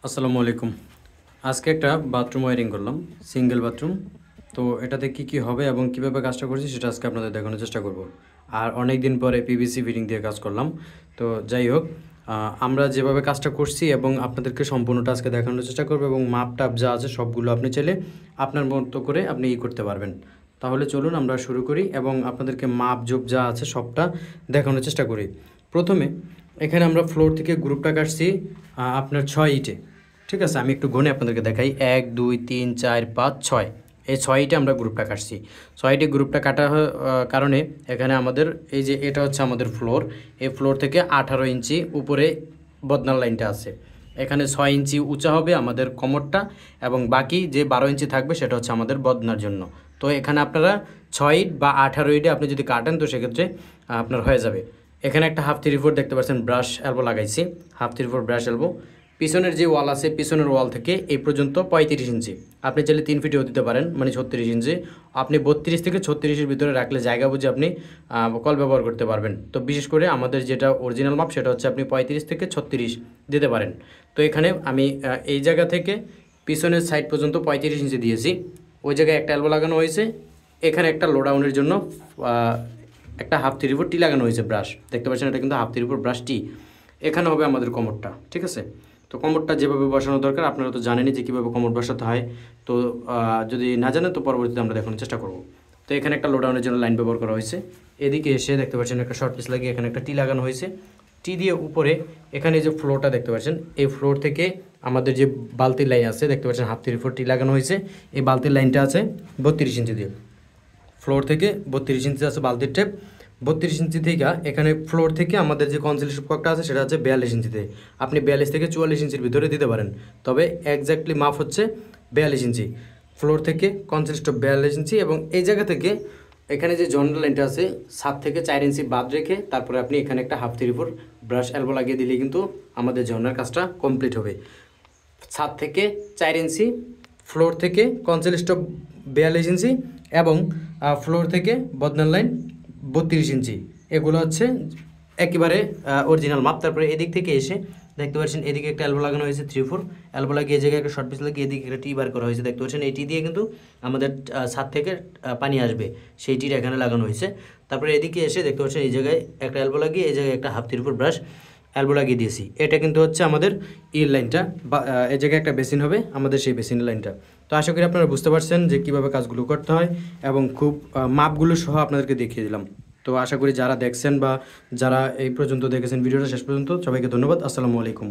আসসালামু আলাইকুম। আজকে একটা বাথরুম ওয়্যারিং করলাম, সিঙ্গেল বাথরুম। তো এটাতে কি হবে এবং কিভাবে কাজটা করছি সেটা আজকে আপনাদের দেখানোর চেষ্টা করব। আর অনেক দিন পরে পিভিসি ফিটিং দিয়ে কাজ করলাম। তো যাই হোক, আমরা যেভাবে কাজটা করছি এবং আপনাদেরকে সম্পূর্ণটা আজকে দেখানোর চেষ্টা করব এবং মাপ টাপ যা আছে সবগুলো আপনি চাইলে আপনার মতো করে আপনি করতে পারবেন। তাহলে চলুন আমরা শুরু করি এবং আপনাদেরকে মাপ জোপ যা আছে সবটা দেখানোর চেষ্টা করি। প্রথমে এখানে আমরা ফ্লোর থেকে গ্রুপটা কাটছি আপনার 6 ইটে। ঠিক আছে, আমি একটু গুনে আপনাদেরকে দেখাই। 1 2 3 4 5 6, এই 6ইটে আমরা গ্রুপটা কাটছি। 6ইটে গ্রুপটা কাটার কারণে এখানে আমাদের এই যে এটা হচ্ছে আমাদের ফ্লোর, এই ফ্লোর থেকে 18 ইঞ্চি উপরে বদনার লাইনটা আছে। এখানে 6 ইঞ্চি উঁচা হবে আমাদের কোমরটা এবং বাকি যে 12 ইঞ্চি থাকবে সেটা হচ্ছে আমাদের বদনার জন্য। তো এখানে আপনারা 6 ইট বা 18 ইটে আপনি যদি কাটেন তো সেক্ষেত্রে আপনার হয়ে যাবে। এখানে একটা 1/2 3/4 দেখতে পাচ্ছেন ব্রাশ এলবো লাগাইছি, 1/2 3/4 ব্রাশ এলবো। পিছনের যে ওয়াল আছে, পিছনের ওয়াল থেকে এই পর্যন্ত 35 ইঞ্চি, আপনি চাইলে 3 ফিটেও দিতে পারেন, মানে 36 ইঞ্চি। আপনি 32 থেকে 36-এর ভিতরে রাখলে জায়গা বুঝে আপনি কল ব্যবহার করতে পারবেন। তো বিশেষ করে আমাদের যেটা অরিজিনাল মাপ সেটা হচ্ছে আপনি 35 থেকে 36 দিতে পারেন। তো এখানে আমি এই জায়গা থেকে পিছনের সাইড পর্যন্ত 35 ইঞ্চি দিয়েছি। ওই জায়গায় একটা এলবো লাগানো হয়েছে। এখানে একটা লোডাউনের জন্য একটা 1/2 3/4 টি লাগানো হয়েছে ব্রাশ, দেখতে পাচ্ছেন এটা কিন্তু 1/2 3/4 ব্রাশ টি। এখানে হবে আমাদের কোমরটা। ঠিক আছে, তো কোমরটা যেভাবে বসানো দরকার আপনারা তো জানেনই যে কীভাবে কোমর বসাতে হয়। তো যদি না জানেন তো পরবর্তীতে আমরা দেখানোর চেষ্টা করব। তো এখানে একটা লোডাউনের জন্য লাইন ব্যবহার করা হয়েছে। এদিকে এসে দেখতে পাচ্ছেন একটা শর্ট পিস লাগিয়ে এখানে একটা টি লাগানো হয়েছে। টি দিয়ে উপরে এখানে যে ফ্লোরটা দেখতে পাচ্ছেন, এই ফ্লোর থেকে আমাদের যে বালতির লাইন আছে দেখতে পাচ্ছেন 1/2 3/4 টি লাগানো হয়েছে। এই বালতির লাইনটা আছে 32 ইঞ্চি দিয়ে, ফ্লোর থেকে 32 ইঞ্চি আছে বালতির টেপ। 32 ইঞ্চি থেকে এখানে ফ্লোর থেকে আমাদের যে কনসিলেশন ককটা আছে সেটা হচ্ছে 42 ইঞ্চিতে। আপনি 42 থেকে 44 ইঞ্চির ভিতরে দিতে পারেন, তবে একজ্যাক্টলি মাপ হচ্ছে 42 ইঞ্চি। ফ্লোর থেকে কনসিলেশন 42 ইঞ্চি এবং এই জায়গা থেকে এখানে যে জয়েন্ট লাইনটা আছে 7 থেকে 4 ইঞ্চি বাদ রেখে তারপরে আপনি এখানে একটা 1/2 3/4 ব্রাশ এলবো লাগিয়ে দিলে কিন্তু আমাদের জয়েন্টের কাজটা কমপ্লিট হবে। 7 থেকে 4 ইঞ্চি, ফ্লোর থেকে কনসিলেশন 42 ইঞ্চি এবং ফ্লোর থেকে বদনার লাইন 32 ইঞ্চি। এগুলো হচ্ছে একেবারে অরিজিনাল মাপ। তারপরে এদিক থেকে এসে দেখতে পাচ্ছেন এদিকে একটা এলবো লাগানো হয়েছে 3/4 এলবো লাগিয়ে এই জায়গায় একটা শর্ট পিস লাগিয়ে এদিকে একটা টি বার করা হয়েছে। দেখতে পাচ্ছেন এই টি দিয়ে কিন্তু আমাদের ছাদ থেকে পানি আসবে, সেই টির এখানে লাগানো হয়েছে। তারপরে এদিকে এসে দেখতে পাচ্ছেন এই জায়গায় একটা এলবো লাগিয়ে এই জায়গায় একটা 1/2 3/4 ব্রাশ এলবো লাগিয়ে দিয়েছি। এটা কিন্তু হচ্ছে আমাদের লাইনটা বা এই জায়গায় একটা বেসিন হবে আমাদের, সেই বেসিনের লাইনটা। তো আশা করি আপনারা বুঝতে পারছেন যে কীভাবে কাজগুলো করতে হয় এবং খুব মাপগুলো সহ আপনাদেরকে দেখিয়ে দিলাম। তো আশা করি যারা দেখছেন বা যারা এই পর্যন্ত দেখেছেন ভিডিওটা শেষ পর্যন্ত, সবাইকে ধন্যবাদ। আসসালামু আলাইকুম।